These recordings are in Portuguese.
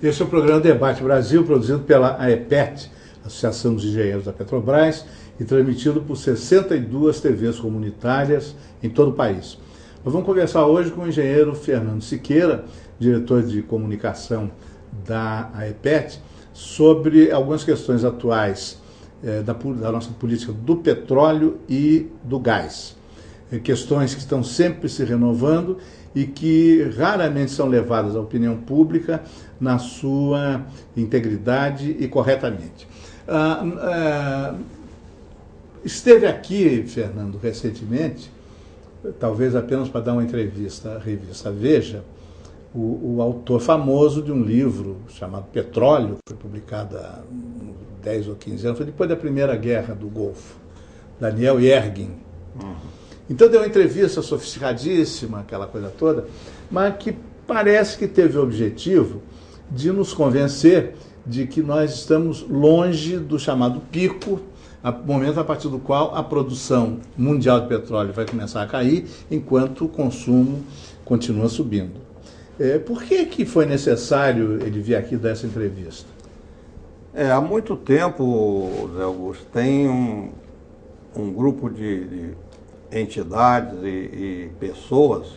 Esse é o programa Debate Brasil, produzido pela AEPET, Associação dos Engenheiros da Petrobras, e transmitido por 62 TVs comunitárias em todo o país. Nós vamos conversar hoje com o engenheiro Fernando Siqueira, diretor de comunicação da AEPET, sobre algumas questões atuais da nossa política do petróleo e do gás. Questões que estão sempre se renovando e que raramente são levadas à opinião pública na sua integridade e corretamente. Esteve aqui, Fernando, recentemente, talvez apenas para dar uma entrevista à revista Veja, o autor famoso de um livro chamado Petróleo, que foi publicado há 10 ou 15 anos, foi depois da Primeira Guerra do Golfo, Daniel Yergin. Então deu uma entrevista sofisticadíssima, aquela coisa toda, mas que parece que teve o objetivo de nos convencer de que nós estamos longe do chamado pico, momento a partir do qual a produção mundial de petróleo vai começar a cair, enquanto o consumo continua subindo. Por que foi necessário ele vir aqui dar essa entrevista? Há muito tempo, Zé Augusto, tem um grupo de entidades e pessoas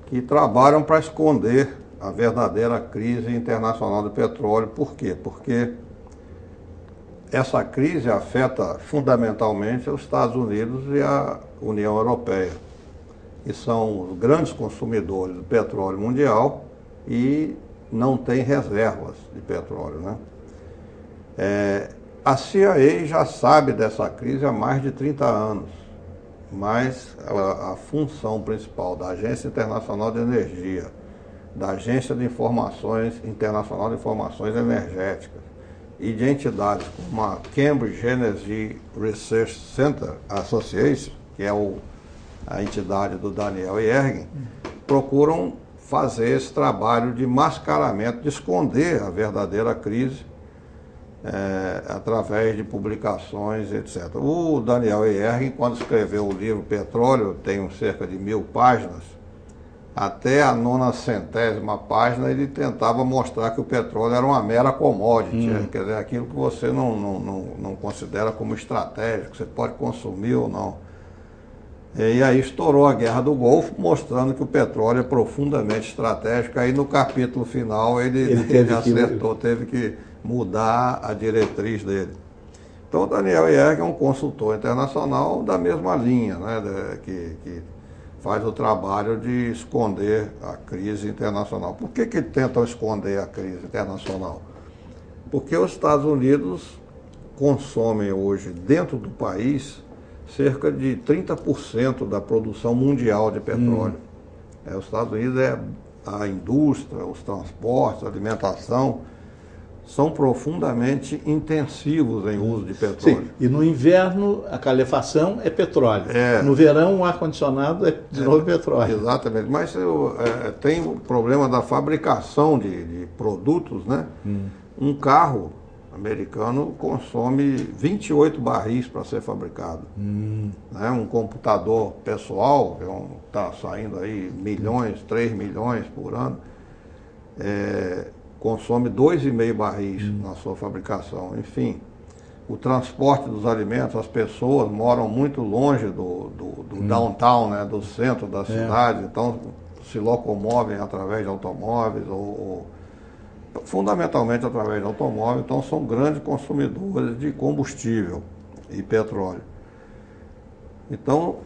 que trabalham para esconder a verdadeira crise internacional do petróleo. Por quê? Porque essa crise afeta fundamentalmente os Estados Unidos e a União Europeia, que são os grandes consumidores do petróleo mundial e não têm reservas de petróleo, né? A CIA já sabe dessa crise há mais de 30 anos, mas a função principal da Agência Internacional de Energia, da Agência de Informações Internacional de Informações Energéticas e de entidades como a Cambridge Energy Research Center Association, que é a entidade do Daniel Yergin, procuram fazer esse trabalho de mascaramento, de esconder a verdadeira crise através de publicações, etc. O Daniel Yergin, quando escreveu o livro Petróleo, tem cerca de 1000 páginas, até a 900ª página ele tentava mostrar que o petróleo era uma mera commodity, quer dizer, aquilo que você não considera como estratégico, você pode consumir ou não. E aí estourou a Guerra do Golfo, mostrando que o petróleo é profundamente estratégico. Aí no capítulo final ele teve que mudar a diretriz dele. Então o Daniel Yergin é um consultor internacional da mesma linha, né, que faz o trabalho de esconder a crise internacional. Por que tentam esconder a crise internacional? Porque os Estados Unidos consomem hoje, dentro do país, cerca de 30% da produção mundial de petróleo. Os Estados Unidos a indústria, os transportes, a alimentação, são profundamente intensivos em uso de petróleo. Sim, e no inverno a calefação é petróleo. No verão o ar-condicionado é de novo petróleo. Exatamente, mas tem o problema da fabricação de produtos, né? Um carro americano consome 28 barris para ser fabricado. Né? Um computador pessoal, que está saindo aí milhões, 3 milhões por ano, consome 2,5 barris na sua fabricação. Enfim, o transporte dos alimentos, as pessoas moram muito longe do downtown, né, do centro da cidade, então se locomovem através de automóveis, ou fundamentalmente através de automóveis, então são grandes consumidores de combustível e petróleo. Então,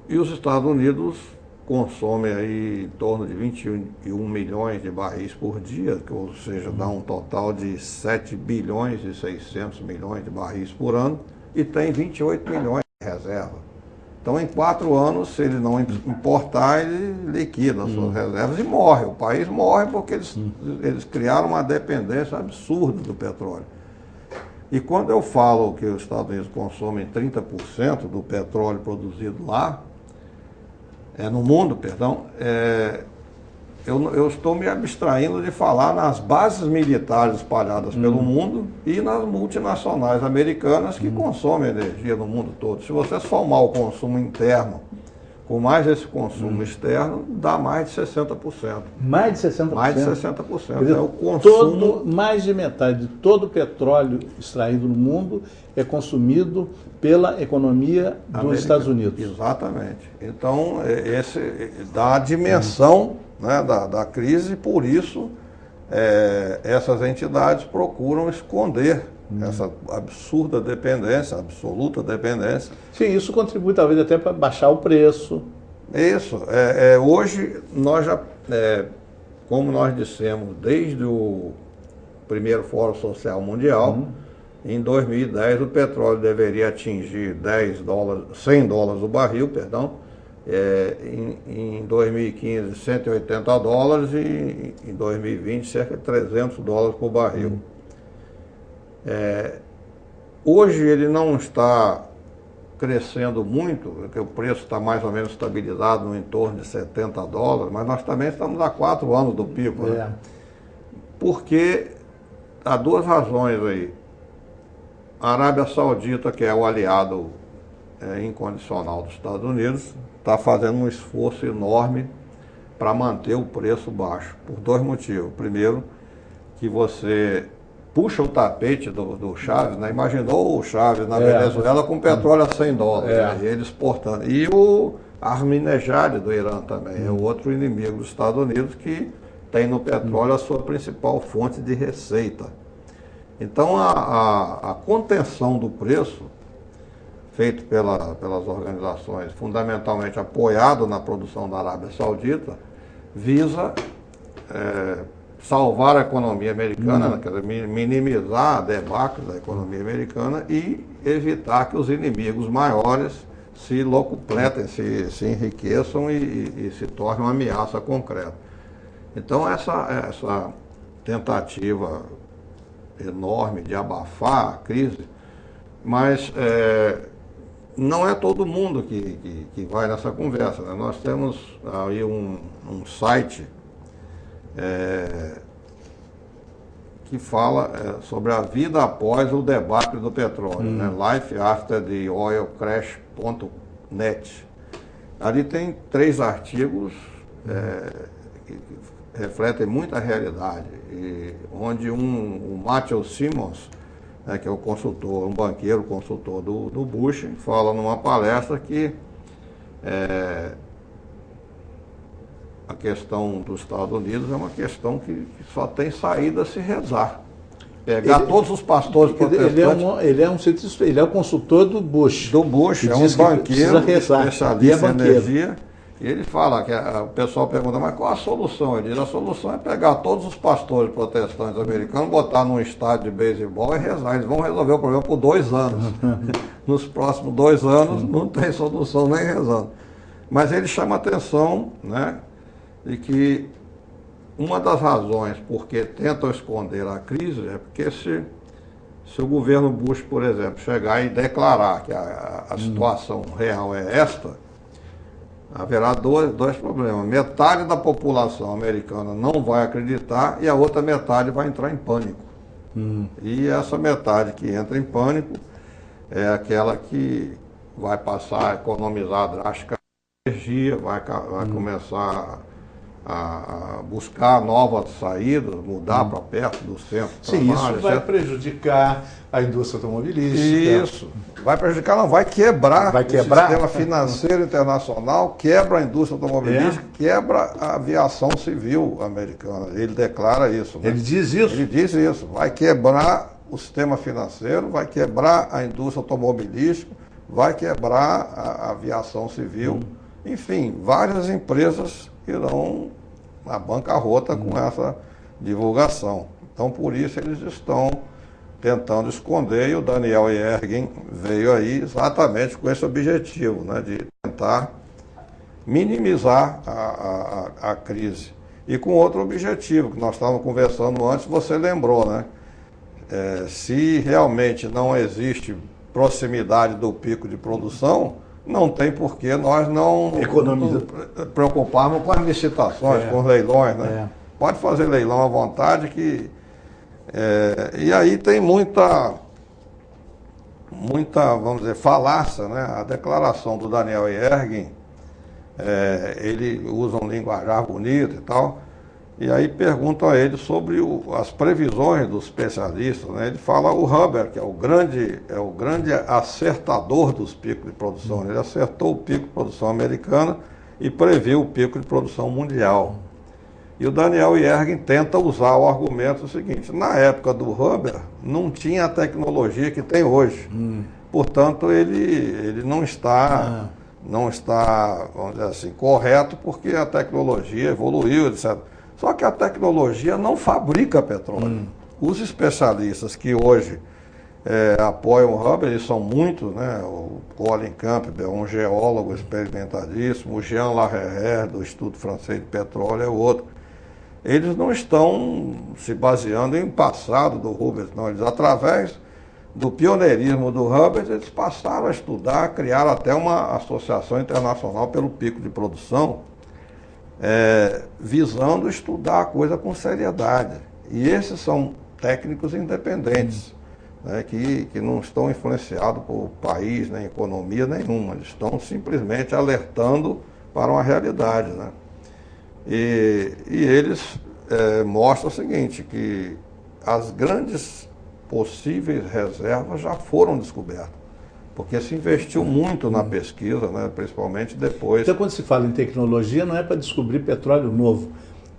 e os Estados Unidos consomem aí em torno de 21 milhões de barris por dia, ou seja, dá um total de 7 bilhões e 600 milhões de barris por ano, e tem 28 milhões de reserva. Então, em 4 anos, se ele não importar, ele liquida as suas reservas e morre. O país morre porque eles criaram uma dependência absurda do petróleo. E quando eu falo que os Estados Unidos consomem 30% do petróleo produzido lá, no mundo, perdão, eu estou me abstraindo de falar nas bases militares espalhadas pelo mundo e nas multinacionais americanas que consomem energia no mundo todo. Se você somar o consumo interno Com mais esse consumo externo, dá mais de 60%. Mais de 60%? Mais de 60%. Quer dizer, é o consumo... mais de metade de todo o petróleo extraído no mundo é consumido pela economia dos Estados Unidos. Exatamente. Então, esse dá a dimensão, né, da crise, e por isso essas entidades procuram esconder essa absurda dependência, absoluta dependência. Sim, isso contribui talvez até para baixar o preço. Isso. Hoje, nós já, como nós dissemos, desde o primeiro Fórum Social Mundial, em 2010 o petróleo deveria atingir $100 o barril, perdão, em 2015 $180 e em 2020 cerca de $300 por barril. Hoje ele não está crescendo muito, porque o preço está mais ou menos estabilizado no entorno de $70, mas nós também estamos há 4 anos do pico, né? Porque há 2 razões aí. A Arábia Saudita, que é o aliado incondicional dos Estados Unidos, está fazendo um esforço enorme para manter o preço baixo, por 2 motivos. Primeiro, que você puxa o tapete do Chávez, né? Imaginou o Chávez na Venezuela com petróleo a $100, né? E ele exportando. E o Ahmadinejad do Irã também, é o outro inimigo dos Estados Unidos que tem no petróleo a sua principal fonte de receita. Então a contenção do preço, feito pelas organizações, fundamentalmente apoiado na produção da Arábia Saudita, visa salvar a economia americana, quer dizer, minimizar a debacle da economia americana e evitar que os inimigos maiores se locupletem, se enriqueçam e se tornem uma ameaça concreta. Então essa tentativa enorme de abafar a crise, mas não é todo mundo que vai nessa conversa, né? Nós temos aí um site que fala sobre a vida após o debacle do petróleo, né? lifeaftertheoilcrash.net. Ali tem 3 artigos que refletem muita realidade, onde o Matthew Simmons, que é o consultor, um banqueiro consultor do Bush, fala numa palestra que a questão dos Estados Unidos é uma questão que só tem saída se rezar. Pegar todos os pastores protestantes... Ele é o consultor do Bush. Do Bush, é um banqueiro especialista em energia. E ele fala que o pessoal pergunta, mas qual a solução? Ele diz, a solução é pegar todos os pastores protestantes americanos, botar num estádio de beisebol e rezar. Eles vão resolver o problema por 2 anos. Nos próximos 2 anos não tem solução nem rezando. Mas ele chama a atenção, né, de que uma das razões por que tentam esconder a crise é porque se o governo Bush, por exemplo, chegar e declarar que a situação real é esta, haverá dois problemas. Metade da população americana não vai acreditar e a outra metade vai entrar em pânico. E essa metade que entra em pânico é aquela que vai passar a economizar drasticamente energia, vai começar a buscar novas saídas, mudar para perto do centro. Sim, isso vai prejudicar a indústria automobilística. Isso. Vai prejudicar, não, vai quebrar o sistema financeiro internacional, quebra a indústria automobilística, quebra a aviação civil americana. Ele declara isso. Né? Ele diz isso? Ele diz isso. Vai quebrar o sistema financeiro, vai quebrar a indústria automobilística, vai quebrar a aviação civil. Enfim, várias empresas irão à bancarrota com essa divulgação. Então, por isso, eles estão tentando esconder, e o Daniel Yergin veio aí exatamente com esse objetivo, né, de tentar minimizar a crise. E com outro objetivo, que nós estávamos conversando antes, você lembrou, né? Se realmente não existe proximidade do pico de produção, não tem por que nós não preocuparmos com as licitações, com os leilões, né? Pode fazer leilão à vontade que... e aí tem muita, vamos dizer, falácia, né? A declaração do Daniel Yergin ele usa um linguajar bonito e tal. E aí perguntam a ele sobre as previsões dos especialistas, né? Ele fala o Hubbert, que é o grande acertador dos picos de produção. Ele acertou o pico de produção americana e previu o pico de produção mundial. E o Daniel Yergin tenta usar o argumento seguinte: na época do Hubbert não tinha a tecnologia que tem hoje. Portanto, ele não está, vamos dizer assim, correto, porque a tecnologia evoluiu, etc. Só que a tecnologia não fabrica petróleo. Os especialistas que hoje apoiam o Hubbert, eles são muitos, né? O Colin Campbell, um geólogo experimentadíssimo, o Jean Larreyre, do Instituto Francês de Petróleo, é outro. Eles não estão se baseando em passado do Hubbert, não. Eles, através do pioneirismo do Hubbert, eles passaram a estudar, criaram até uma associação internacional pelo pico de produção, visando estudar a coisa com seriedade. E esses são técnicos independentes, né, que não estão influenciados por país, nem economia nenhuma. Eles estão simplesmente alertando para uma realidade, né? E eles mostram o seguinte, que as grandes possíveis reservas já foram descobertas, porque se investiu muito na pesquisa, né, principalmente depois. Então, quando se fala em tecnologia, não é para descobrir petróleo novo.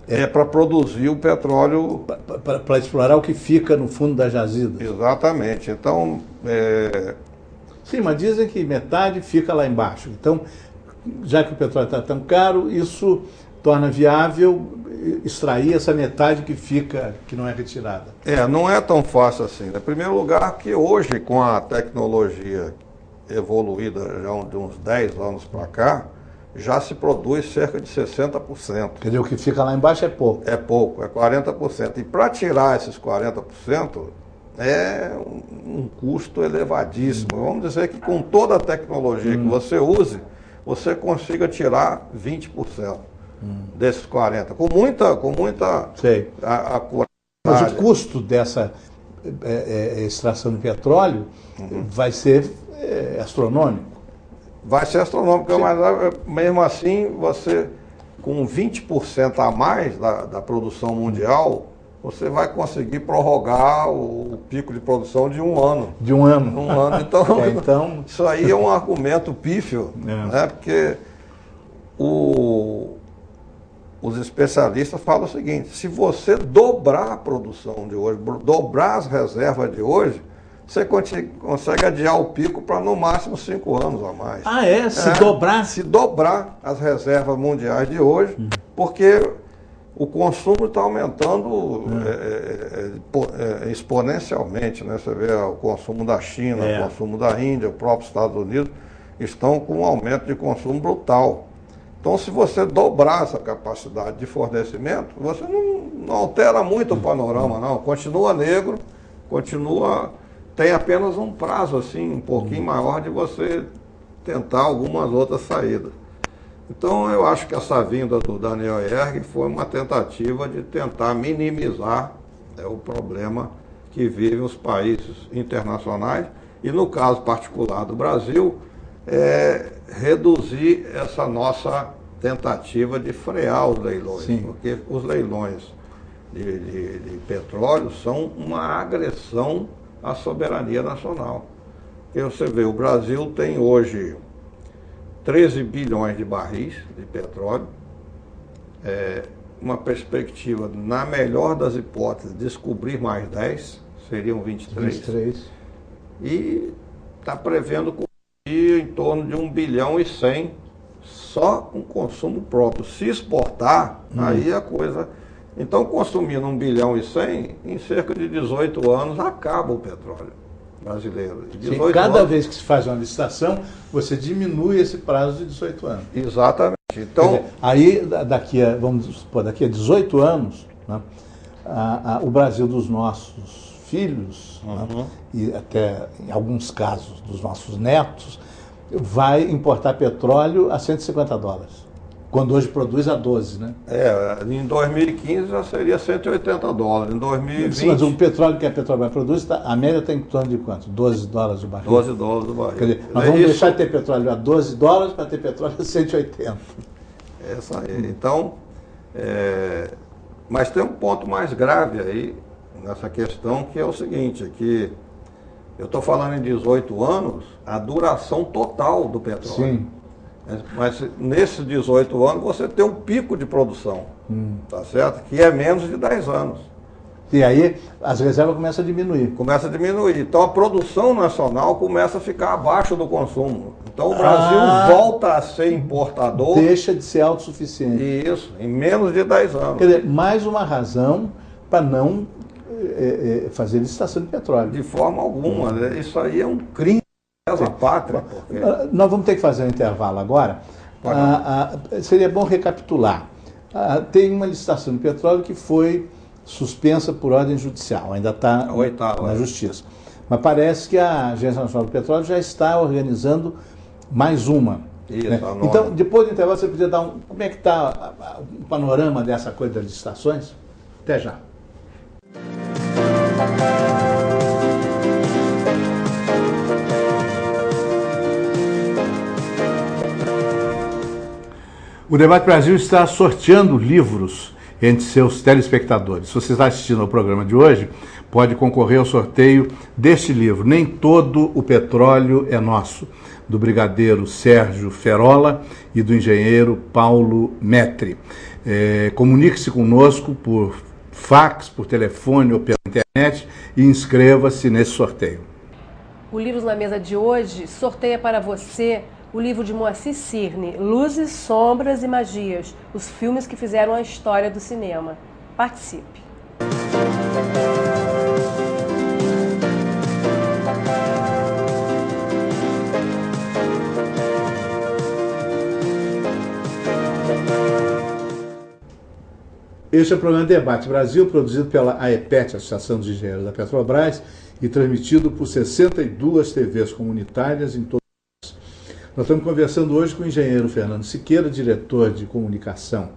É para produzir o petróleo... Para explorar o que fica no fundo da jazida. Exatamente. Então... Sim, mas dizem que metade fica lá embaixo. Então, já que o petróleo está tão caro, isso torna viável extrair essa metade que fica, que não é retirada. Não é tão fácil assim. Em primeiro lugar, que hoje, com a tecnologia evoluída já de uns 10 anos para cá, já se produz cerca de 60%. Quer dizer, o que fica lá embaixo é pouco. É pouco, é 40%. E para tirar esses 40% é um custo elevadíssimo. Vamos dizer que com toda a tecnologia que você use, você consiga tirar 20%. Desses 40%. Com muita Sei. Mas o custo dessa extração de petróleo vai ser astronômico. Vai ser astronômico, mas mesmo assim, você, com 20% a mais da produção mundial, você vai conseguir prorrogar o pico de produção de um ano. De um ano. Um ano. Então, isso aí é um argumento pífio, né? Porque os especialistas falam o seguinte: se você dobrar a produção de hoje, dobrar as reservas de hoje, você consegue adiar o pico para no máximo 5 anos a mais. Se dobrar? Se dobrar as reservas mundiais de hoje, porque o consumo está aumentando exponencialmente, né? Você vê o consumo da China, o consumo da Índia, o próprio Estados Unidos estão com um aumento de consumo brutal. Então, se você dobrar essa capacidade de fornecimento, você não altera muito o panorama, não. Continua negro, tem apenas um prazo assim, um pouquinho maior de você tentar algumas outras saídas. Então, eu acho que essa vinda do Daniel Yergin foi uma tentativa de tentar minimizar o problema que vivem os países internacionais e, no caso particular do Brasil, reduzir essa nossa tentativa de frear os leilões. Sim. Porque os leilões de petróleo são uma agressão à soberania nacional. Porque você vê, o Brasil tem hoje 13 bilhões de barris de petróleo, uma perspectiva, na melhor das hipóteses, descobrir mais 10, seriam 23. E está prevendo em torno de 1 bilhão e 100 só com consumo próprio. Se exportar, aí a coisa... Então, consumindo 1 bilhão e 100, em cerca de 18 anos, acaba o petróleo brasileiro. Sim, cada vez que se faz uma licitação, você diminui esse prazo de 18 anos. Exatamente. Então, dizer, aí, vamos supor, daqui a 18 anos, né, o Brasil dos nossos filhos, né, e até, em alguns casos, dos nossos netos, vai importar petróleo a $150. Quando hoje produz a 12, né? Em 2015 já seria $180. Em 2020... Sim, mas o petróleo que a Petrobras produz, a média está em torno de quanto? $12 o barril? $12 o barril. Quer dizer, nós vamos deixar de ter petróleo a $12 para ter petróleo a 180. Essa aí. Então, mas tem um ponto mais grave aí nessa questão, que é o seguinte, é que eu estou falando em 18 anos, a duração total do petróleo. Sim. Mas nesses 18 anos você tem um pico de produção, tá certo? Que é menos de 10 anos. E aí as reservas começam a diminuir. Começa a diminuir. Então a produção nacional começa a ficar abaixo do consumo. Então o Brasil volta a ser importador. Deixa de ser autossuficiente. Isso, em menos de 10 anos. Quer dizer, mais uma razão para não fazer licitação de petróleo. De forma alguma. Né? Isso aí é um crime da pátria. Porque... Nós vamos ter que fazer um intervalo agora. Seria bom recapitular. Tem uma licitação de petróleo que foi suspensa por ordem judicial, ainda está na Justiça. Mas parece que a Agência Nacional do Petróleo já está organizando mais uma. Isso, né? Então, depois do intervalo, você podia dar como é que está o panorama dessa coisa das licitações? Até já. O Debate Brasil está sorteando livros entre seus telespectadores. Se você está assistindo ao programa de hoje, pode concorrer ao sorteio deste livro, Nem Todo o Petróleo é Nosso, do brigadeiro Sérgio Ferola e do engenheiro Paulo Metri. Comunique-se conosco por fax, por telefone ou pela internet e inscreva-se nesse sorteio. O Livros na Mesa de hoje sorteia para você o livro de Moacir Cirne, Luzes, Sombras e Magias, os filmes que fizeram a história do cinema. Participe! Este é o programa Debate Brasil, produzido pela AEPET, Associação dos Engenheiros da Petrobras, e transmitido por 62 TVs comunitárias em todo o país. Nós estamos conversando hoje com o engenheiro Fernando Siqueira, diretor de comunicação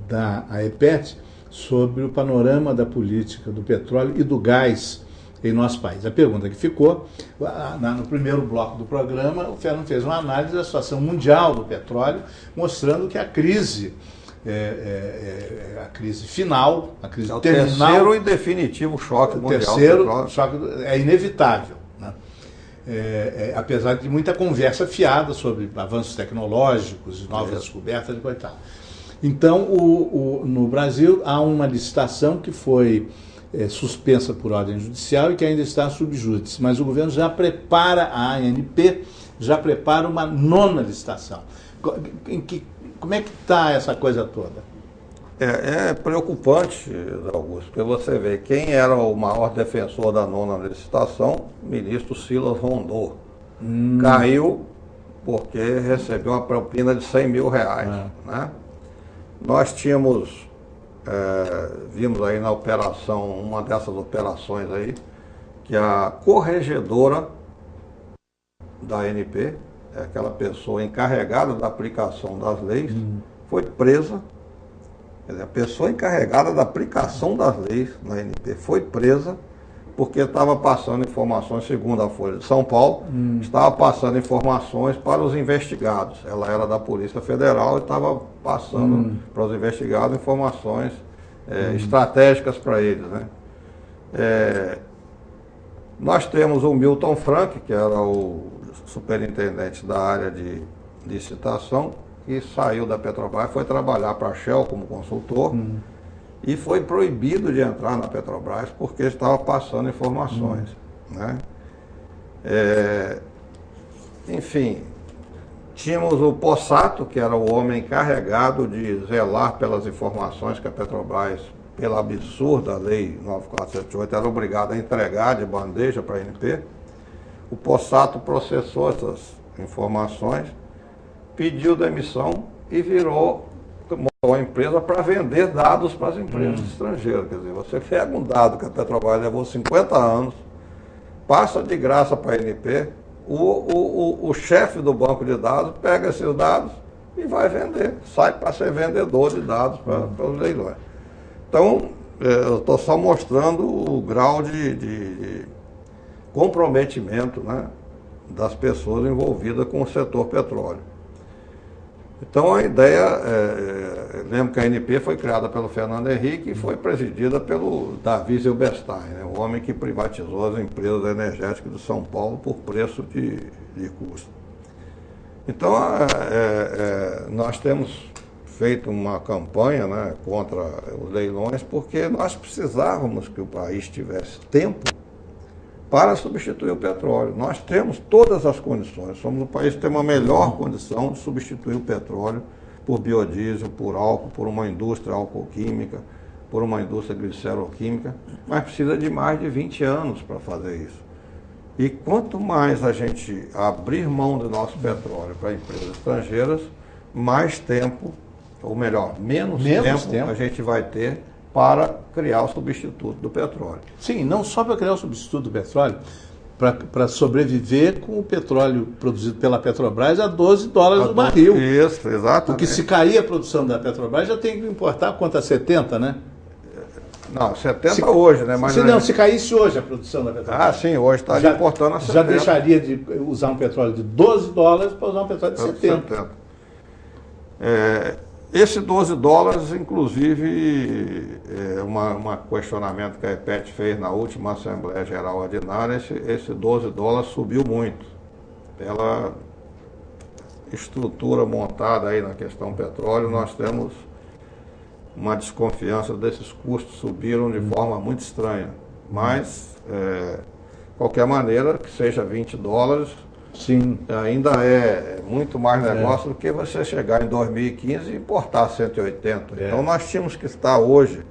da AEPET, sobre o panorama da política do petróleo e do gás em nosso país. A pergunta que ficou, no primeiro bloco do programa, o Fernando fez uma análise da situação mundial do petróleo, mostrando que a crise a crise final, a crise terminal... O terceiro e definitivo choque mundial. O terceiro choque é inevitável, né? Apesar de muita conversa fiada sobre avanços tecnológicos, novas descobertas e coisa e tal. Então, no Brasil, há uma licitação que foi suspensa por ordem judicial e que ainda está sob júdice, mas o governo já prepara, a ANP já prepara uma nona licitação. Como é que está essa coisa toda? É preocupante, Augusto, porque você vê quem era o maior defensor da nona licitação, o ministro Silas Rondô. Caiu porque recebeu uma propina de R$100 mil. Né? Nós vimos aí na operação, uma dessas operações aí, que a corregedora da ANP, aquela pessoa encarregada da aplicação das leis, foi presa. Quer dizer, a pessoa encarregada da aplicação das leis na ANP foi presa porque estava passando informações, segundo a Folha de São Paulo, estava passando informações para os investigados. Ela era da Polícia Federal e estava passando para os investigados informações estratégicas para eles, né? Nós temos o Milton Frank, que era o superintendente da área de licitação, que saiu da Petrobras, foi trabalhar para a Shell como consultor e foi proibido de entrar na Petrobras porque estava passando informações, né? Enfim, tínhamos o Possato, que era o homem encarregado de zelar pelas informações que a Petrobras, pela absurda lei 9478, era obrigada a entregar de bandeja para a ANP. O Possato processou essas informações, pediu demissão e montou a empresa para vender dados para as empresas estrangeiras. Quer dizer, você pega um dado que a Petrobras levou 50 anos, passa de graça para a ANP, o chefe do banco de dados pega esses dados e vai vender, sai para ser vendedor de dados para os leilões. Então, eu estou só mostrando o grau de comprometimento, né, das pessoas envolvidas com o setor petróleo. Então a ideia, lembro que a ANP foi criada pelo Fernando Henrique e foi presidida pelo Davi Zilberstein, né, o homem que privatizou as empresas energéticas de São Paulo por preço de custo. Então nós temos feito uma campanha, né, contra os leilões, porque nós precisávamos que o país tivesse tempo para substituir o petróleo. Nós temos todas as condições, somos o país que tem uma melhor condição de substituir o petróleo por biodiesel, por álcool, por uma indústria alcoquímica, por uma indústria gliceroquímica, mas precisa de mais de 20 anos para fazer isso. E quanto mais a gente abrir mão do nosso petróleo para empresas estrangeiras, mais tempo, ou melhor, menos tempo a gente vai ter para criar o substituto do petróleo. Sim, não só para criar o substituto do petróleo, para sobreviver com o petróleo produzido pela Petrobras a $12 o barril. Isso, exatamente. Porque se cair a produção da Petrobras, já tem que importar quanto a 70, né? Não, 70 hoje, né? Mas se caísse hoje a produção da Petrobras. Ah, sim, hoje está importando a 70. Já deixaria de usar um petróleo de $12 para usar um petróleo de 70. Esse $12, inclusive, um questionamento que a EPET fez na última Assembleia Geral Ordinária, esse $12 subiu muito pela estrutura montada aí na questão petróleo. Nós temos uma desconfiança desses custos subiram de forma muito estranha, mas de qualquer maneira, que seja $20, sim, ainda é muito mais negócio do que você chegar em 2015 e importar 180. Então nós tínhamos que estar hoje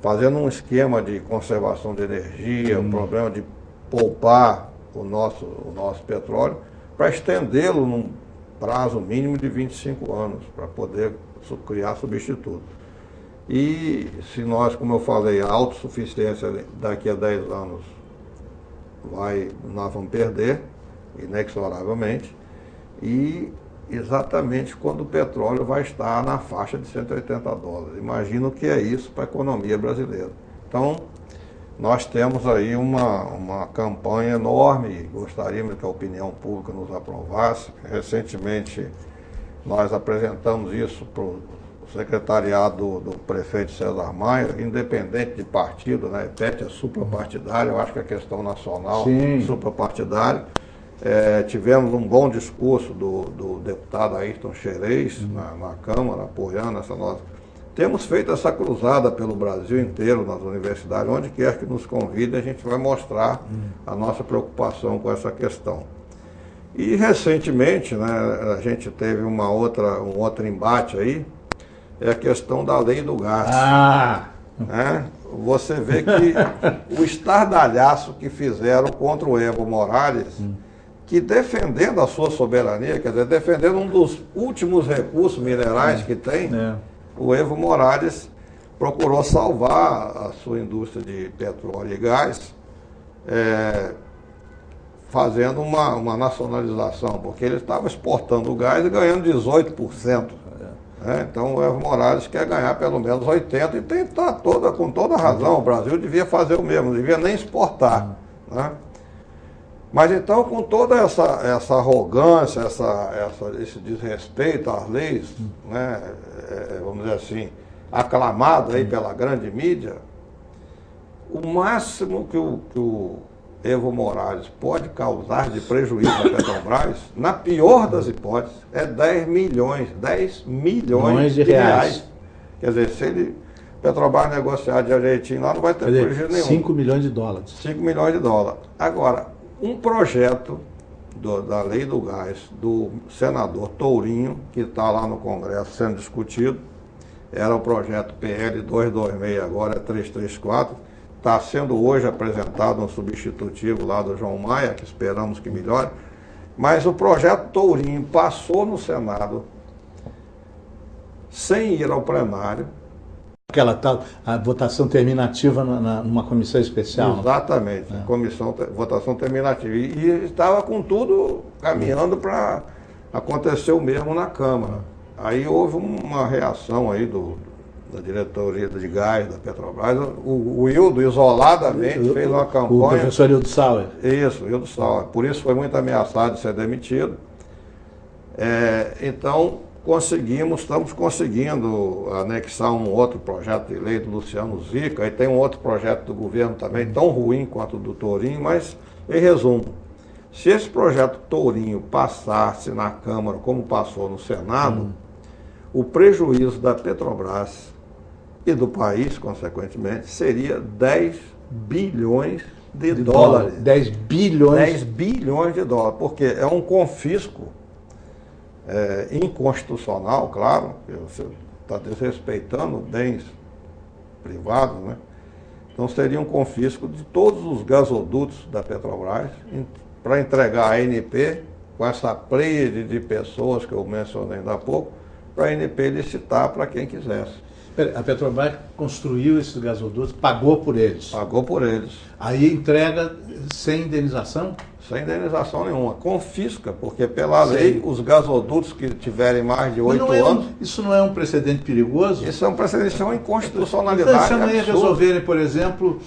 fazendo um esquema de conservação de energia, o problema de poupar o nosso petróleo, para estendê-lo num prazo mínimo de 25 anos, para poder criar substituto. E se nós, como eu falei, a autossuficiência daqui a 10 anos nós vamos perder, inexoravelmente, e exatamente quando o petróleo vai estar na faixa de $180. Imagina o que é isso para a economia brasileira. Então, nós temos aí uma campanha enorme, gostaríamos que a opinião pública nos aprovasse. Recentemente, nós apresentamos isso para o secretariado do prefeito César Maia, independente de partido, né? EPET é suprapartidário, eu acho que a questão nacional é suprapartidária. Tivemos um bom discurso do deputado Ayrton Xerez na Câmara, apoiando essa nossa. Temos feito essa cruzada pelo Brasil inteiro, nas universidades, onde quer que nos convide, a gente vai mostrar a nossa preocupação com essa questão. E recentemente, né, a gente teve um outro embate aí, é a questão da lei do gás. Você vê que o estardalhaço que fizeram contra o Evo Morales, que defendendo a sua soberania, quer dizer, defendendo um dos últimos recursos minerais que tem, o Evo Morales procurou salvar a sua indústria de petróleo e gás, fazendo uma nacionalização, porque ele estava exportando o gás e ganhando 18%. Então o Evo Morales quer ganhar pelo menos 80% e tem com toda razão. O Brasil devia fazer o mesmo, não devia nem exportar. Né? Mas então, com toda essa arrogância, esse desrespeito às leis, né, vamos dizer assim, aclamado aí pela grande mídia, o máximo que o Evo Morales pode causar de prejuízo à Petrobras, na pior das hipóteses, é 10 milhões de reais. Quer dizer, se ele Petrobras negociar direitinho lá, não vai ter prejuízo nenhum. $5 milhões. $5 milhões. Agora, um projeto da lei do gás do senador Tourinho, que está lá no Congresso sendo discutido, era o projeto PL 226, agora é 334, está sendo hoje apresentado um substitutivo lá do João Maia, que esperamos que melhore, mas o projeto Tourinho passou no Senado sem ir ao plenário. Aquela tal, a votação terminativa numa comissão especial. Exatamente, votação terminativa. E estava com tudo caminhando para acontecer o mesmo na Câmara. Aí houve uma reação aí da diretoria de gás da Petrobras. O Hildo, isoladamente, fez uma campanha. O professor Hildo Sauer. Isso, Hildo Sauer. Por isso foi muito ameaçado de ser demitido. Então, estamos conseguindo anexar um outro projeto de lei do Luciano Zica, e tem um outro projeto do governo também, tão ruim quanto o do Tourinho, mas, em resumo, se esse projeto Tourinho passasse na Câmara como passou no Senado, o prejuízo da Petrobras e do país, consequentemente, seria 10 bilhões de dólares. 10 bilhões? 10 bilhões de dólares, porque é um confisco inconstitucional, claro, você está desrespeitando bens privados, né? Então seria um confisco de todos os gasodutos da Petrobras para entregar a ANP, com essa pleiade de pessoas que eu mencionei ainda há pouco, para a ANP licitar para quem quisesse. A Petrobras construiu esses gasodutos, pagou por eles. Pagou por eles. Aí entrega sem indenização? Sem indenização nenhuma. Confisca, porque pela lei, os gasodutos que tiverem mais de 8 anos... Isso não é um precedente perigoso? Isso é um precedente, isso é uma inconstitucionalidade. Então, se amanhã resolverem, por exemplo,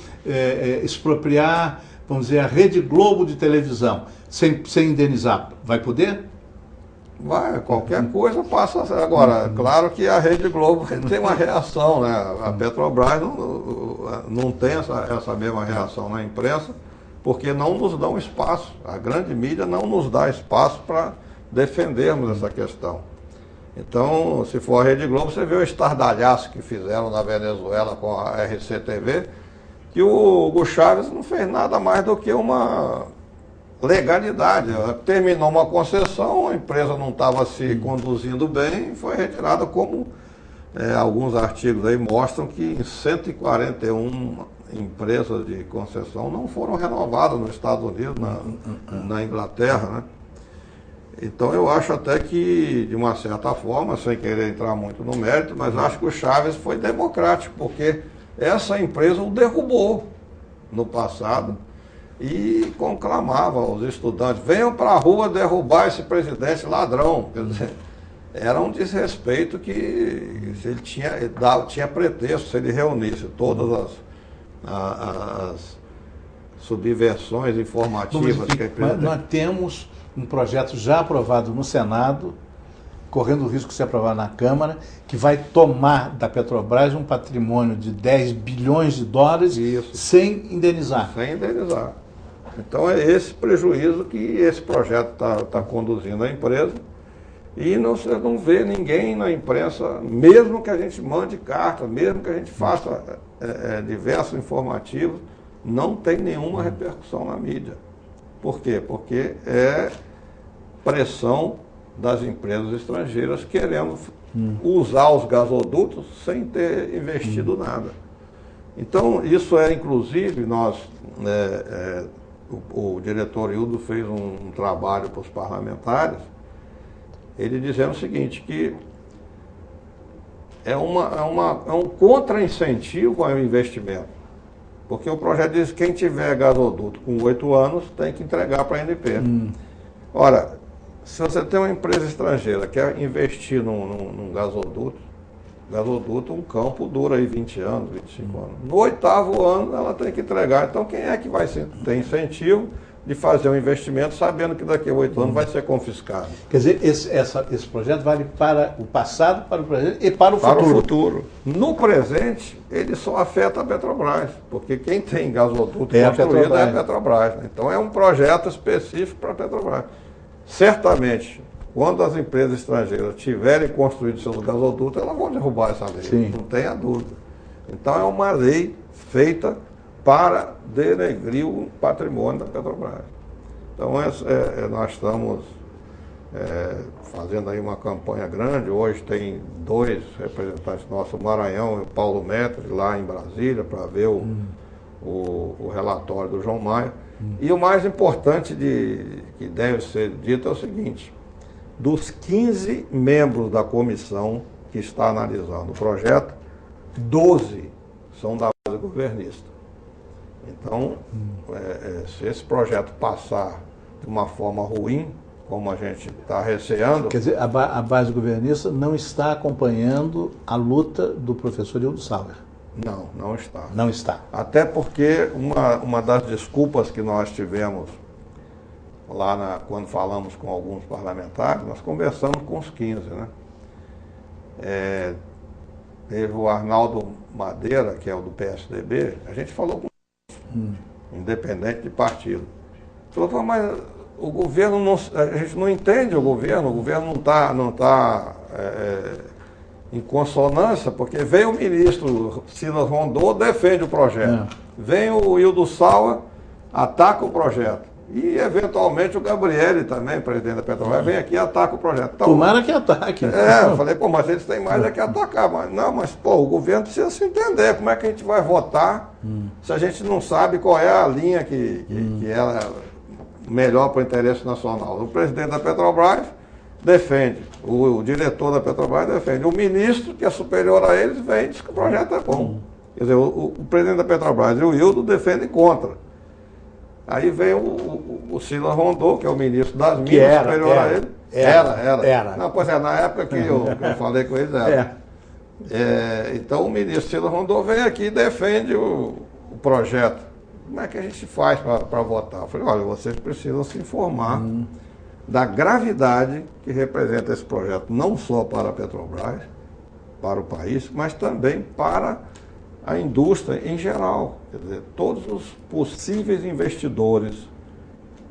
expropriar, vamos dizer, a Rede Globo de televisão, sem indenizar, vai poder? Vai, qualquer coisa passa. Agora, claro que a Rede Globo tem uma reação, né? A Petrobras não tem essa mesma reação na imprensa, porque não nos dão espaço. A grande mídia não nos dá espaço para defendermos essa questão. Então, se for a Rede Globo, você vê o estardalhaço que fizeram na Venezuela com a RCTV, que o Hugo Chávez não fez nada mais do que uma legalidade. Terminou uma concessão, a empresa não estava se conduzindo bem, foi retirada, como alguns artigos aí mostram que 141 empresas de concessão não foram renovadas nos Estados Unidos, na Inglaterra, né? Então eu acho até que, de uma certa forma, sem querer entrar muito no mérito, mas acho que o Chávez foi democrático, porque essa empresa o derrubou no passado e conclamava os estudantes: venham para a rua derrubar esse presidente ladrão. Quer dizer, era um desrespeito que se ele tinha pretexto, se ele reunisse todas as subversões informativas que a empresa tem. Nós temos um projeto já aprovado no Senado, correndo o risco de ser aprovado na Câmara, que vai tomar da Petrobras um patrimônio de 10 bilhões de dólares. Isso. Sem indenizar. Sem indenizar. Então é esse prejuízo que esse projeto está conduzindo a empresa. E você não vê ninguém na imprensa, mesmo que a gente mande carta, mesmo que a gente faça diversos informativos, não tem nenhuma repercussão na mídia. Por quê? Porque é pressão das empresas estrangeiras querendo usar os gasodutos sem ter investido nada. Então, isso inclusive, o diretor Hildo fez um trabalho para os parlamentares, ele dizendo o seguinte, que é um contra-incentivo ao investimento. Porque o projeto diz que quem tiver gasoduto com 8 anos tem que entregar para a ANP. Ora, se você tem uma empresa estrangeira que quer investir num gasoduto, um campo dura aí 20 anos, 25 anos. No 8º ano ela tem que entregar. Então quem é que vai ter incentivo de fazer um investimento sabendo que daqui a 8 anos vai ser confiscado? Quer dizer, esse projeto vale para o passado, para o presente e para o futuro. Para o futuro. No presente, ele só afeta a Petrobras, porque quem tem gasoduto construído é a Petrobras. Então é um projeto específico para a Petrobras. Certamente, quando as empresas estrangeiras tiverem construído seus gasodutos, elas vão derrubar essa lei. Sim. Não tenha dúvida. Então é uma lei feita para denegrir o patrimônio da Petrobras. Então nós estamos fazendo aí uma campanha grande. Hoje tem 2 representantes nossos, o Maranhão e o Paulo Metri, lá em Brasília, para ver o relatório do João Maia. E o mais importante que deve ser dito é o seguinte: dos 15 membros da comissão que está analisando o projeto, 12 são da base governista. Então, se esse projeto passar de uma forma ruim, como a gente está receando... Quer dizer, a base governista não está acompanhando a luta do professor Hildo Sauer. Não está. Não está. Até porque uma das desculpas que nós tivemos lá quando falamos com alguns parlamentares, nós conversamos com os 15, né? Teve o Arnaldo Madeira, que é o do PSDB, a gente falou com independente de partido. Falou, mas o governo não, a gente não entende o governo não está em consonância, porque vem o ministro Silas Rondô, defende o projeto. Vem o Hildo Salva, ataca o projeto. E, eventualmente, o Gabriele também, presidente da Petrobras, vem aqui e ataca o projeto. Então, tomara que ataque. Eu falei, mas eles têm mais que atacar. Mas o governo precisa se entender. Como é que a gente vai votar se a gente não sabe qual é a linha que é melhor para o interesse nacional? O presidente da Petrobras defende, o diretor da Petrobras defende, o ministro, que é superior a eles, vem e diz que o projeto é bom. Quer dizer, o presidente da Petrobras e o Hildo defendem contra. Aí vem o Silas Rondô, que é o ministro das Minas, superior a ele. Era. Não, pois na época que eu falei com eles, era. Então o ministro Silas Rondô vem aqui e defende o projeto. Como é que a gente faz para votar? Eu falei, olha, vocês precisam se informar da gravidade que representa esse projeto, não só para a Petrobras, para o país, mas também para a indústria em geral. Quer dizer, todos os possíveis investidores,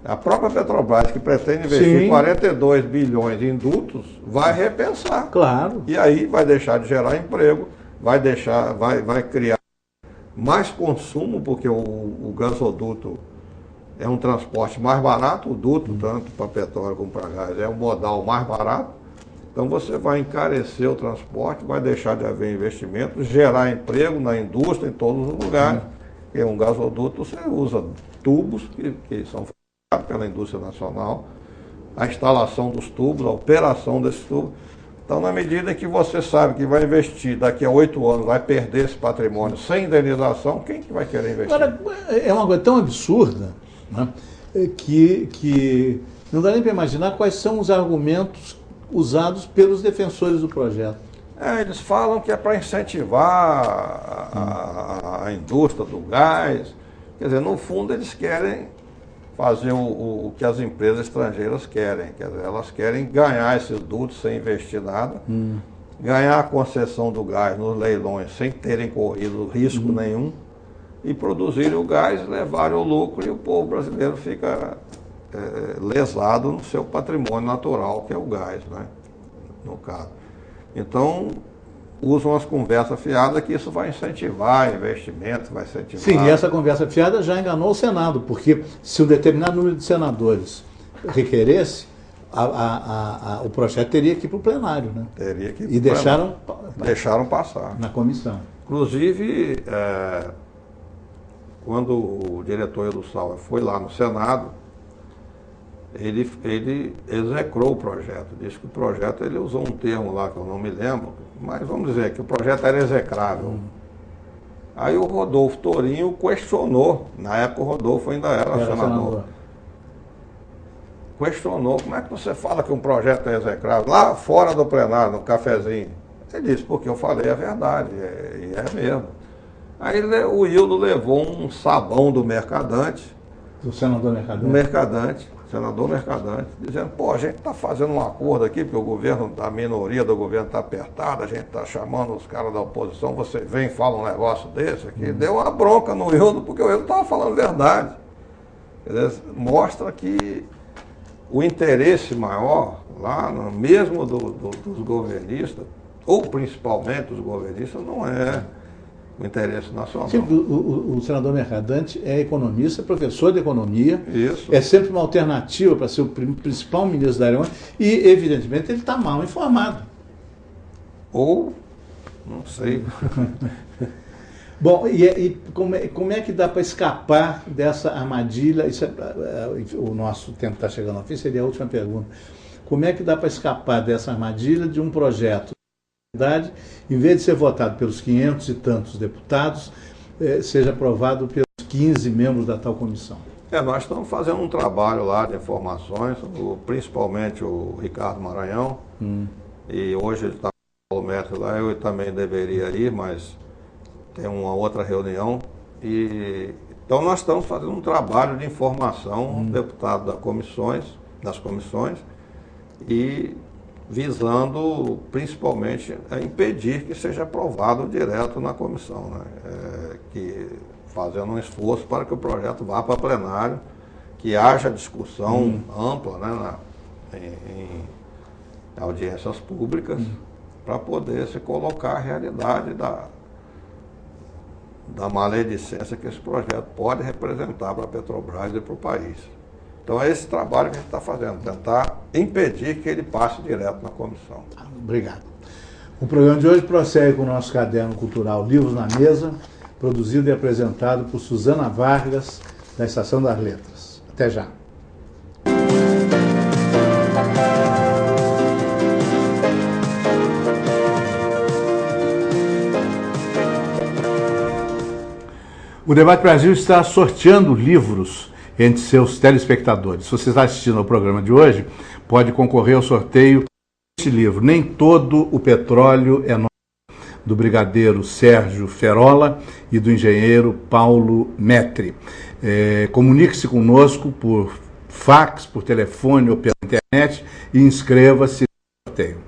a própria Petrobras, que pretende investir 42 bilhões em dutos, vai repensar. Claro. E aí vai deixar de gerar emprego, vai criar mais consumo, porque o gasoduto é um transporte mais barato, o duto, tanto para petróleo como para gás, é o modal mais barato. Então você vai encarecer o transporte, vai deixar de haver investimento, gerar emprego na indústria, em todos os lugares. Porque um gasoduto você usa tubos que são fabricados pela indústria nacional, a instalação dos tubos, a operação desses tubos. Então, na medida que você sabe que vai investir daqui a 8 anos, vai perder esse patrimônio sem indenização, quem que vai querer investir? Agora, é uma coisa tão absurda, né, que não dá nem para imaginar quais são os argumentos usados pelos defensores do projeto. Eles falam que é para incentivar a indústria do gás. Quer dizer, no fundo eles querem fazer o que as empresas estrangeiras querem. Quer dizer, elas querem ganhar esses dutos sem investir nada, ganhar a concessão do gás nos leilões sem terem corrido risco nenhum e produzirem o gás, levarem o lucro, e o povo brasileiro fica lesado no seu patrimônio natural, que é o gás, né? No caso. Então, usam as conversas fiadas que isso vai incentivar investimento, vai incentivar... Sim, e essa conversa fiada já enganou o Senado, porque se um determinado número de senadores requeresse, o projeto teria que ir para o plenário, né? Teria que ir para o plenário. Deixaram passar. Na comissão. Inclusive, quando o diretor Hildo Salva foi lá no Senado, ele execrou o projeto, disse que o projeto, ele usou um termo lá que eu não me lembro, mas vamos dizer que o projeto era execrável. Aí o Rodolfo Torinho questionou, na época o Rodolfo ainda era senador. Questionou, como é que você fala que um projeto é execrável? Lá fora do plenário, no cafezinho. Ele disse, porque eu falei a verdade, e é mesmo. Aí o Hildo levou um sabão do Mercadante. Do senador Mercadante? Do Mercadante. Senador Mercadante, dizendo, a gente está fazendo um acordo aqui, porque o governo, a minoria do governo está apertada, a gente está chamando os caras da oposição, você vem e fala um negócio desse aqui, deu uma bronca no Hildo, porque o Hildo estava falando verdade. Quer dizer, mostra que o interesse maior, lá, mesmo dos governistas, ou principalmente dos governistas, não é o interesse nacional. Sim, o senador Mercadante é economista, é professor de economia. Isso. É sempre uma alternativa para ser o principal ministro da área e, evidentemente, ele está mal informado. Ou, não sei. Bom, e como é que dá para escapar dessa armadilha? Isso o nosso tempo está chegando ao fim, seria a última pergunta. Como é que dá para escapar dessa armadilha de um projeto em vez de ser votado pelos 500 e tantos deputados, seja aprovado pelos 15 membros da tal comissão? Nós estamos fazendo um trabalho lá de informações, principalmente o Ricardo Maranhão, e hoje ele está no Metro lá, eu também deveria ir, mas tem uma outra reunião. Então nós estamos fazendo um trabalho de informação, deputado das comissões, e visando principalmente a impedir que seja aprovado direto na comissão, né? Fazendo um esforço para que o projeto vá para plenário, que haja discussão ampla, né, em audiências públicas, para poder se colocar a realidade da maledicência que esse projeto pode representar para a Petrobras e para o país. Então é esse trabalho que a gente está fazendo, tentar impedir que ele passe direto na comissão. Obrigado. O programa de hoje prossegue com o nosso caderno cultural Livros na Mesa, produzido e apresentado por Suzana Vargas, da Estação das Letras. Até já. O Debate Brasil está sorteando livros entre seus telespectadores. Se você está assistindo ao programa de hoje, pode concorrer ao sorteio deste livro, Nem Todo o Petróleo é Nosso, do brigadeiro Sérgio Ferola e do engenheiro Paulo Metri. Comunique-se conosco por fax, por telefone ou pela internet e inscreva-se no sorteio.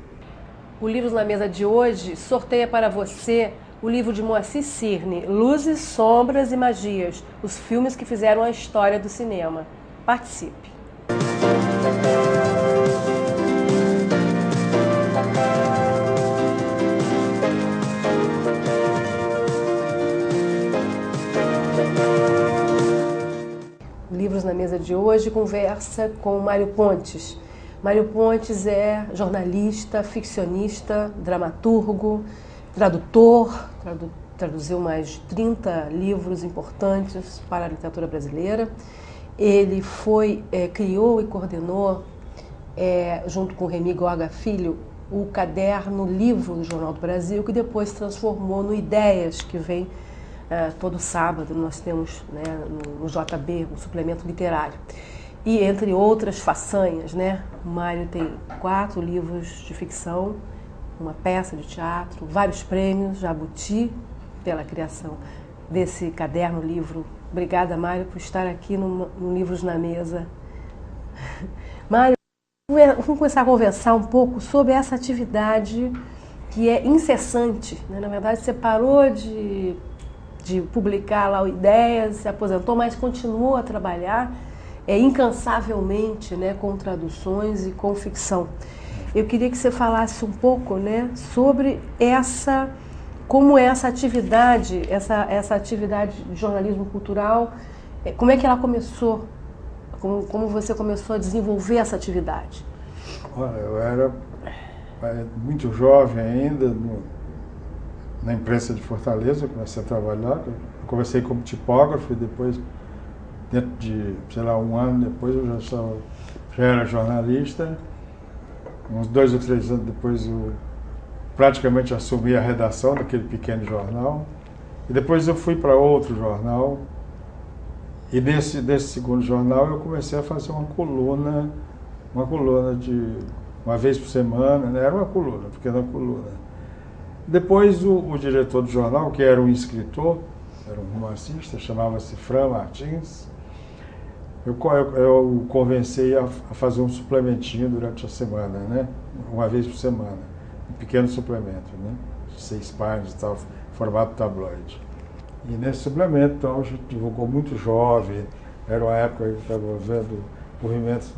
O Livros na Mesa de hoje sorteia para você o livro de Moacir Cirne, Luzes, Sombras e Magias, os filmes que fizeram a história do cinema. Participe! Livros na Mesa de hoje conversa com Mário Pontes. Mário Pontes é jornalista, ficcionista, dramaturgo, tradutor, traduziu mais de 30 livros importantes para a literatura brasileira. Ele criou e coordenou, junto com Remy Gorga Filho, o caderno Livro do Jornal do Brasil, que depois se transformou no Ideias, que vem todo sábado, nós temos, né, no JB, um suplemento literário. E entre outras façanhas, né, o Mário tem 4 livros de ficção, uma peça de teatro, vários prêmios, Jabuti, pela criação desse caderno livro. Obrigada, Mário, por estar aqui no Livros na Mesa. Mário, vamos começar a conversar um pouco sobre essa atividade que é incessante, né? Na verdade, você parou de publicar lá Ideias, se aposentou, mas continuou a trabalhar incansavelmente, né, com traduções e com ficção. Eu queria que você falasse um pouco, né, sobre como essa atividade, essa atividade de jornalismo cultural, como é que ela começou, como você começou a desenvolver essa atividade? Olha, eu era muito jovem ainda, na imprensa de Fortaleza, eu comecei a trabalhar, eu comecei como tipógrafo e depois, dentro de, sei lá, um ano depois, eu já era jornalista. Uns 2 ou 3 anos depois eu praticamente assumi a redação daquele pequeno jornal. E depois eu fui para outro jornal. E desse segundo jornal eu comecei a fazer uma coluna de uma vez por semana, né? Era uma pequena coluna. Depois o diretor do jornal, que era um escritor, era um romancista, chamava-se Fran Martins, eu o convencei a fazer um suplementinho durante a semana, né? Uma vez por semana, um pequeno suplemento, né? 6 páginas e tal, formato tabloide. E nesse suplemento, então, a gente divulgou muito jovem, era uma época que estava vendo movimentos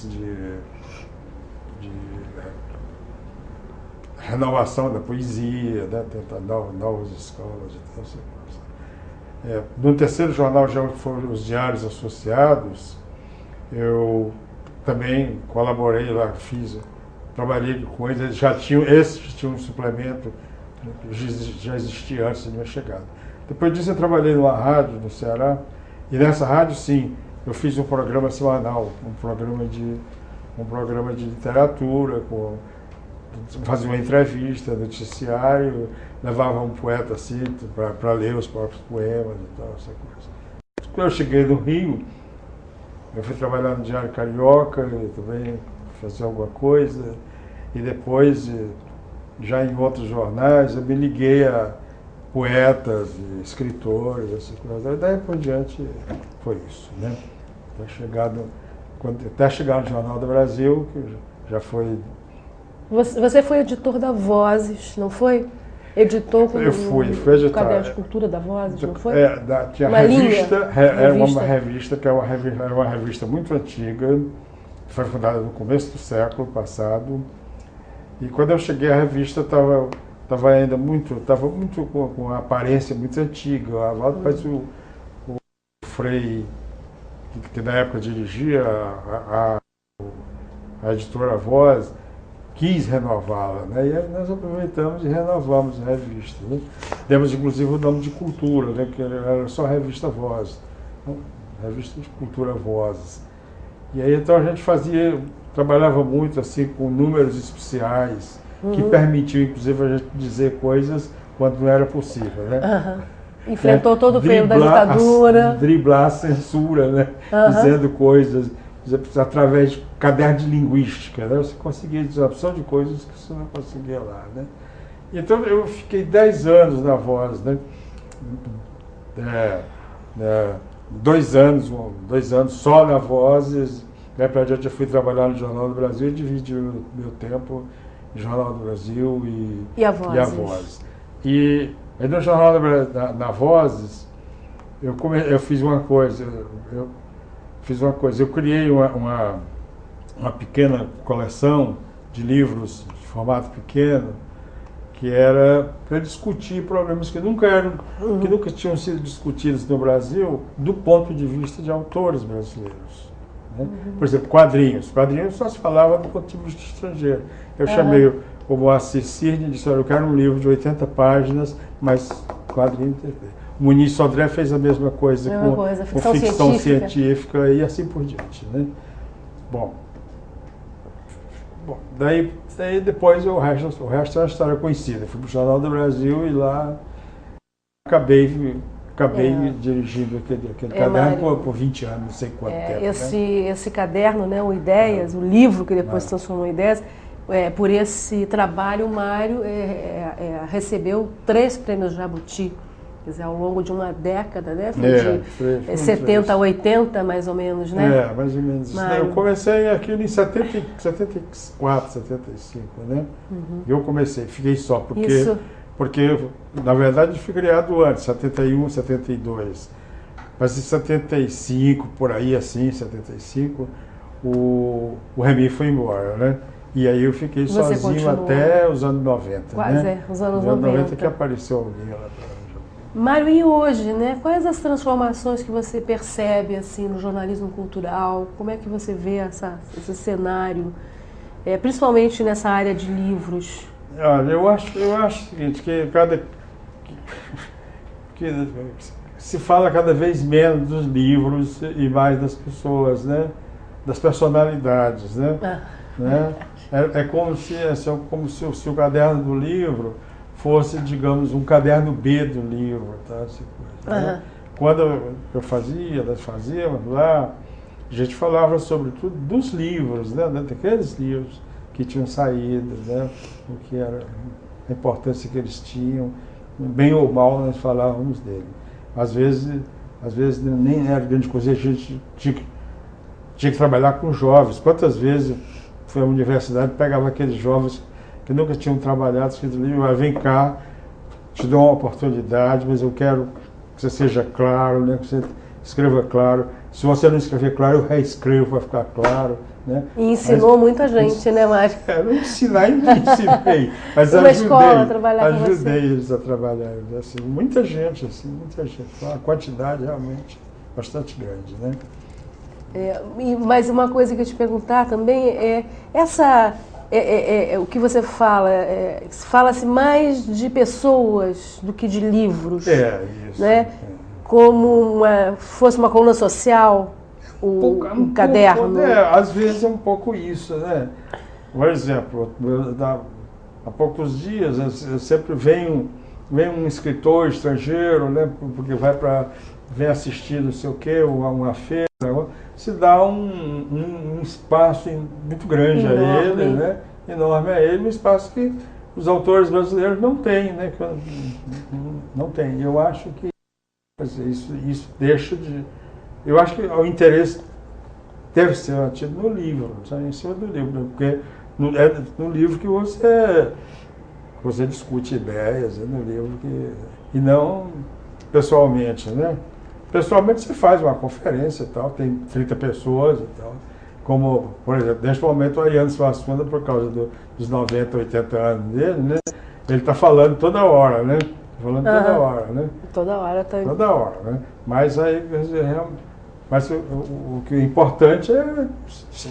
de renovação da poesia, né? Tentar novas escolas e tal. No terceiro jornal, já foram os diários associados, eu também colaborei lá, trabalhei com eles, esses tinham um suplemento, já existia antes da minha chegada. Depois disso eu trabalhei numa rádio no Ceará, e nessa rádio sim, eu fiz um programa semanal, um programa de literatura, fazia uma entrevista, noticiário, levava um poeta assim para ler os próprios poemas e tal, essa coisa. Quando eu cheguei no Rio, eu fui trabalhar no Diário Carioca, eu também fazer alguma coisa, e depois, já em outros jornais, eu me liguei a poetas, escritores, essa coisa. Daí por diante foi isso, né? Até chegar no Jornal do Brasil, que já foi... Você foi editor da Vozes, não foi? Editou com Eu fui o editor. Caderno de Cultura da Vozes, não foi? Tinha uma revista, era uma revista. revista que era uma revista muito antiga, foi fundada no começo do século passado. E quando eu cheguei, a revista estava ainda muito com uma aparência muito antiga. Lá depois o Frei, que na época dirigia a editora Voz, quis renová-la, né? E aí nós aproveitamos e renovamos a revista, né? Demos inclusive o nome de Cultura, né? Que era só a revista Voz, revista de Cultura Vozes. E aí então a gente trabalhava muito assim com números especiais, que permitiam inclusive a gente dizer coisas quando não era possível, né? Enfrentou todo o período da ditadura. Driblar a censura, né? Dizendo coisas através de caderno de linguística, né? Você conseguia dizer uma opção de coisas que você não conseguia lá, né? Então eu fiquei 10 anos na Voz, né? 2 anos só na Vozes, né? Para adiante eu fui trabalhar no Jornal do Brasil e dividi o meu tempo no Jornal do Brasil e a Vozes. E aí no Jornal do Brasil, na Vozes, eu fiz uma coisa, eu criei uma pequena coleção de livros de formato pequeno, que era para discutir problemas que nunca tinham sido discutidos no Brasil do ponto de vista de autores brasileiros, né? Por exemplo, quadrinhos só se falava do ponto de vista estrangeiro. Eu chamei o Moacir Cirne e disse: olha, eu quero um livro de 80 páginas, mas quadrinho TV. O Muniz Sodré fez a mesma coisa com ficção científica e assim por diante, né? Bom, daí depois o resto é uma história conhecida. Fui para o Jornal do Brasil e lá acabei dirigindo aquele caderno por 20 anos, não sei quanto tempo. Esse caderno, né, o Ideias, o livro que depois se transformou em Ideias, por esse trabalho o Mário recebeu 3 prêmios Jabuti. Quer dizer, ao longo de uma década, né? De 70 a 80, mais ou menos, né? Mais ou menos. Mário. Eu comecei aquilo em 74, 75, né? E eu fiquei só, porque na verdade eu fui criado antes, 71, 72. Mas em 75, por aí assim, 75, o Remy foi embora, né? E aí eu fiquei sozinho até os anos 90. Quase, né? Os anos 90 que apareceu alguém lá. Mário, e hoje, né? Quais as transformações que você percebe assim no jornalismo cultural? Como é que você vê esse cenário, principalmente nessa área de livros? Olha, eu acho o seguinte, que se fala cada vez menos dos livros e mais das pessoas, né? Das personalidades, né? É como se o caderno do livro fosse, digamos, um caderno B do livro, tá? Né? Quando nós fazíamos lá, a gente falava sobretudo dos livros, né? Daqueles livros que tinham saído, né? O que era a importância que eles tinham, bem ou mal nós falávamos dele. Às vezes nem era grande coisa, a gente tinha que trabalhar com jovens. Quantas vezes foi à universidade, pegava aqueles jovens que nunca tinham trabalhado, escrito livro, vem cá, te dou uma oportunidade, mas eu quero que você seja claro, né? Que você escreva claro. Se você não escrever claro, eu reescrevo para ficar claro. Né? E ensinou muita gente, né, Mário? Não ensinei, mas ajudei eles a trabalhar. Assim, muita gente, uma quantidade realmente bastante grande, né? Mas uma coisa que eu te perguntar também o que você fala, fala-se mais de pessoas do que de livros, isso, né? Como fosse uma coluna social, um caderno. Às vezes é um pouco isso, né? Por exemplo, há poucos dias sempre vem um escritor estrangeiro, né? Porque vem assistir não sei o quê, uma feira, se dá um espaço muito grande a ele, né? Enorme a ele, um espaço que os autores brasileiros não têm, né? Não tem. Eu acho que isso deixa de... Eu acho que o interesse deve ser mantido no livro, em cima do livro, porque é no livro que você discute ideias, é no livro e não pessoalmente, né? Pessoalmente você faz uma conferência e tal, tem 30 pessoas e tal, como, por exemplo, neste momento o Ariano Suassuna, por causa dos 90, 80 anos dele, né? Ele está falando toda hora, né? Falando toda hora, né? Toda hora tá. Toda hora, né? Mas aí, o que é importante é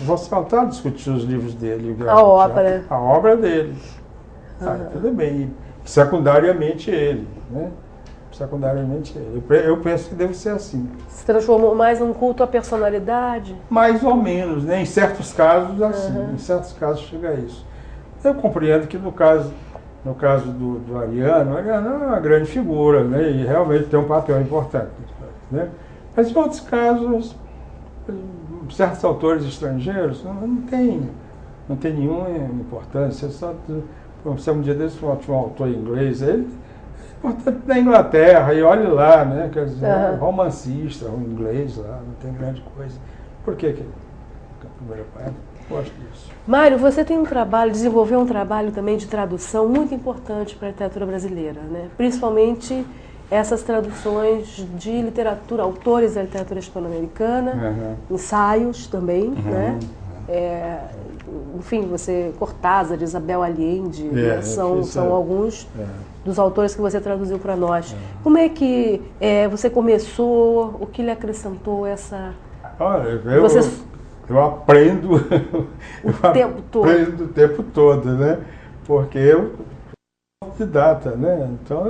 você voltar a discutir os livros dele. A obra. A obra dele. Tudo bem. Secundariamente ele, né? Secundariamente ele. Eu penso que deve ser assim. Se transformou mais num culto à personalidade? Mais ou menos, né? Em certos casos, assim. Em certos casos chega a isso. Eu compreendo que no caso do Ariano é uma grande figura, né? E realmente tem um papel importante, né? Mas em outros casos, certos autores estrangeiros não tem nenhuma importância. Se um dia desse tinha um autor inglês, ele é importante da Inglaterra, e olhe lá, né? Quer dizer, romancista, um inglês lá, não tem grande coisa. Por que a primeira parte? Gosto disso. Mário, você desenvolveu um trabalho também de tradução muito importante para a literatura brasileira, né? Principalmente essas traduções de literatura, autores da literatura hispano-americana, ensaios também, né? Enfim, Cortázar, Isabel Allende, né? São alguns dos autores que você traduziu para nós. Como é que você começou? O que lhe acrescentou essa... Olha, eu aprendo o tempo todo, né? Porque eu sou autodidata, né? Então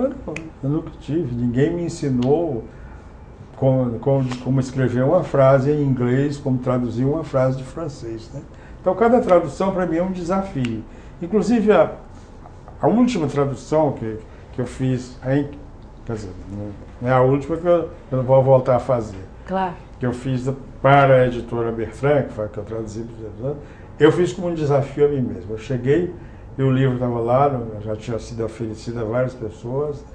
eu nunca tive, ninguém me ensinou como escrever uma frase em inglês, como traduzir uma frase de francês, né? Então cada tradução para mim é um desafio. Inclusive a última tradução que eu fiz, quer dizer, não é a última que eu não vou voltar a fazer. Claro. Que eu fiz para a editora Bertrand, que foi a que eu traduzi para os eu fiz como um desafio a mim mesmo. Eu cheguei e o livro estava lá, já tinha sido oferecido a várias pessoas,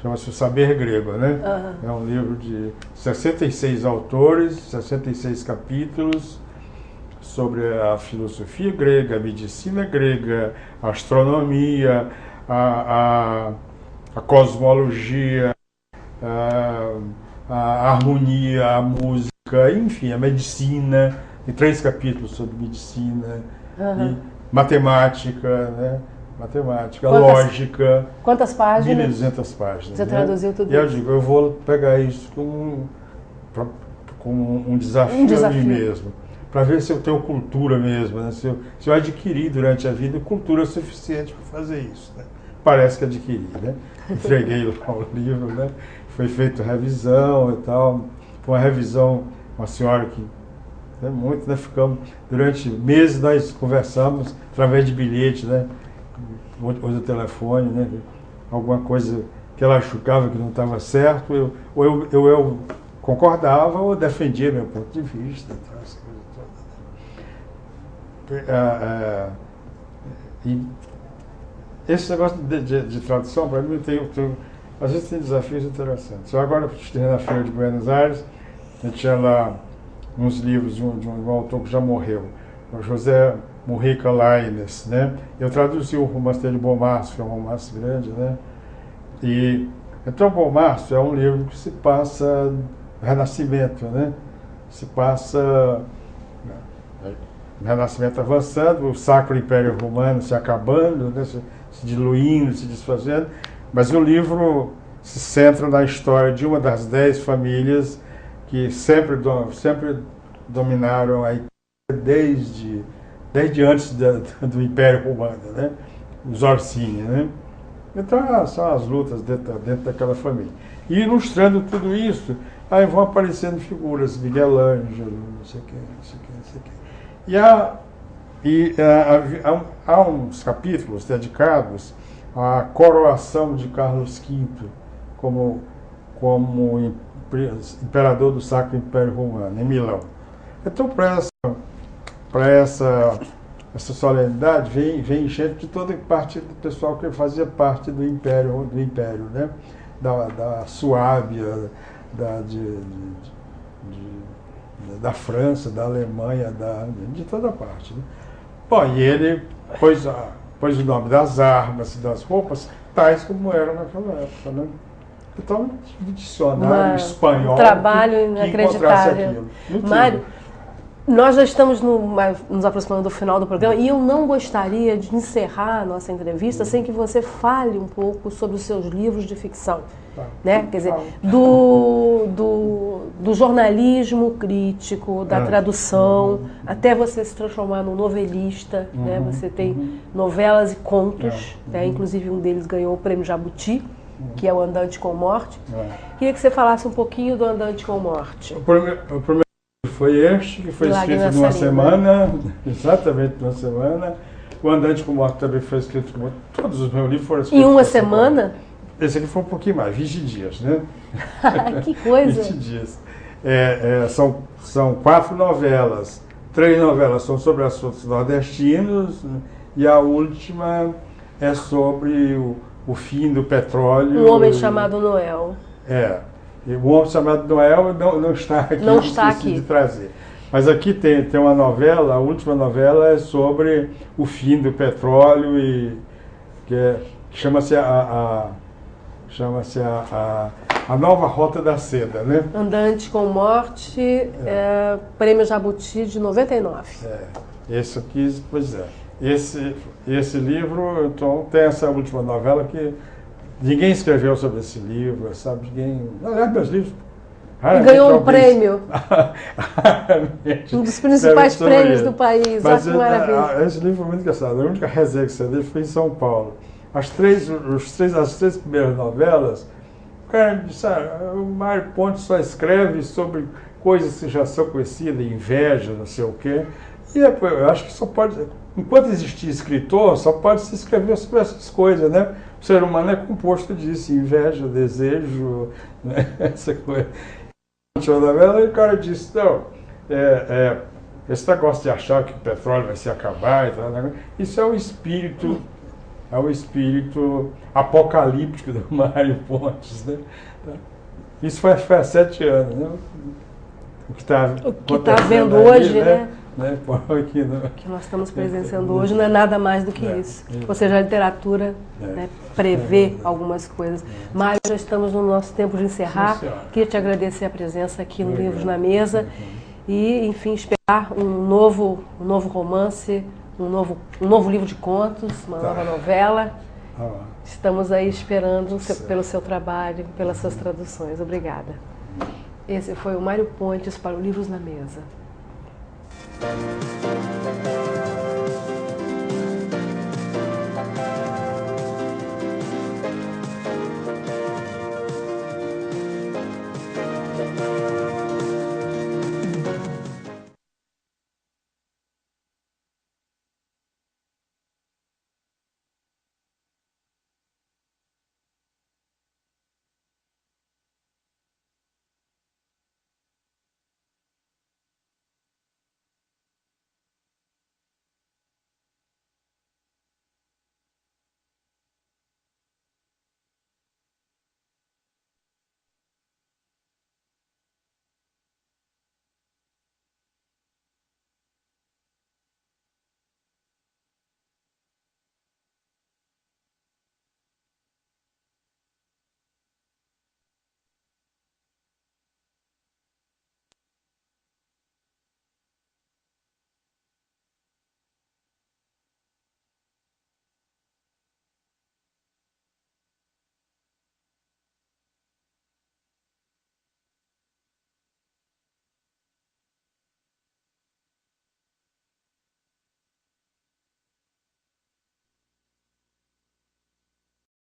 chama-se O Saber Grego, né? É um livro de 66 autores, 66 capítulos, sobre a filosofia grega, a medicina grega, a astronomia, a cosmologia, a harmonia, a música, enfim, a medicina, tem 3 capítulos sobre medicina, e matemática, né? Matemática, lógica. Quantas páginas? 1.200 páginas. Você traduziu tudo isso? E eu digo, eu vou pegar isso como um desafio a mim mesmo, para ver se eu tenho cultura mesmo, né? Se eu adquiri durante a vida cultura suficiente para fazer isso, né? Parece que adquiri, né? Entreguei lá o livro, né? Foi feita revisão e tal. Foi uma revisão, uma senhora que muito, né? Ficamos, durante meses nós conversamos através de bilhete, né? Usa o telefone, né? Alguma coisa que ela achava que não estava certo, eu concordava ou defendia meu ponto de vista, tal, essa coisa toda. E esse negócio de tradução, para mim, às vezes tem desafios interessantes. Eu agora estive na Feira de Buenos Aires, eu tinha lá uns livros de um autor que já morreu, o José Mujica Lainez, né? Eu traduzi o romance dele, Bonmarço, que é um romance grande, né? E então Bonmarço é um livro que se passa Renascimento, né? Se passa Renascimento avançando, o Sacro Império Romano se acabando, né? Se diluindo, se desfazendo, mas o livro se centra na história de uma das 10 famílias que sempre dominaram a Itália desde antes do Império Romano, né? Os Orsini, né? Então são as lutas dentro daquela família. E ilustrando tudo isso, aí vão aparecendo figuras, Miguel Ângelo, não sei o que, não sei o que, não sei o que. Há uns capítulos dedicados à coroação de Carlos V como imperador do Sacro Império Romano, em Milão. Então, para essa solenidade, vem gente de toda parte do pessoal que fazia parte do Império, né? Da Suábia, da França, da Alemanha, de toda parte. Né? Bom, e ele pôs o nome das armas e das roupas tais como eram naquela época. Né? Então, um dicionário espanhol um trabalho que inacreditável. Mário, nós já estamos nos aproximando do final do programa e eu não gostaria de encerrar a nossa entrevista sem que você fale um pouco sobre os seus livros de ficção. Né? Quer dizer, do jornalismo crítico, da tradução, até você se transformar num novelista. Né? Você tem novelas e contos, né? Inclusive um deles ganhou o Prêmio Jabuti, que é o Andante com Morte. Queria que você falasse um pouquinho do Andante com Morte. O primeiro foi este, que foi escrito numa semana, exatamente numa semana. O Andante com Morte também foi escrito, todos os meus livros foram escritos em uma semana? Esse aqui foi um pouquinho mais, 20 dias, né? Que coisa! 20 dias. São 4 novelas. 3 novelas são sobre assuntos nordestinos, né? E a última é sobre o fim do petróleo. Um Homem Chamado Noel. O Homem Chamado Noel não está aqui, não está aqui de trazer. Mas aqui tem uma novela, a última novela é sobre o fim do petróleo, que chama-se a Nova Rota da Seda, né? Andante com Morte, Prêmio Jabuti de 99. Esse aqui, pois é. Esse livro, então, tem essa última novela que ninguém escreveu sobre esse livro, sabe? Aliás, meus livros... Ganhou um prêmio. Um dos principais prêmios do país. Olha que maravilha. Esse livro foi muito engraçado. A única resenha que você dele foi em São Paulo. As três primeiras novelas, o cara disse, o Mário Pontes só escreve sobre coisas que já são conhecidas, inveja, não sei o quê. E eu acho que só pode, enquanto existir escritor, só pode se escrever sobre essas coisas, né? O ser humano é composto disso, inveja, desejo, né? Essa coisa. Na novela, o cara disse, não, esse negócio de achar que o petróleo vai se acabar, isso é o espírito apocalíptico do Mário Pontes, né? Isso foi há 7 anos, né? O que está vendo hoje, né? Que nós estamos presenciando hoje não é nada mais do que isso. Ou seja, a literatura né, prevê algumas coisas. Mário, já estamos no nosso tempo de encerrar. Queria te agradecer a presença aqui no Livros na Mesa e, enfim, esperar um novo romance, um novo livro de contos, uma nova novela. Estamos aí esperando pelo seu trabalho, pelas suas traduções. Obrigada. Esse foi o Mário Pontes para o Livros na Mesa.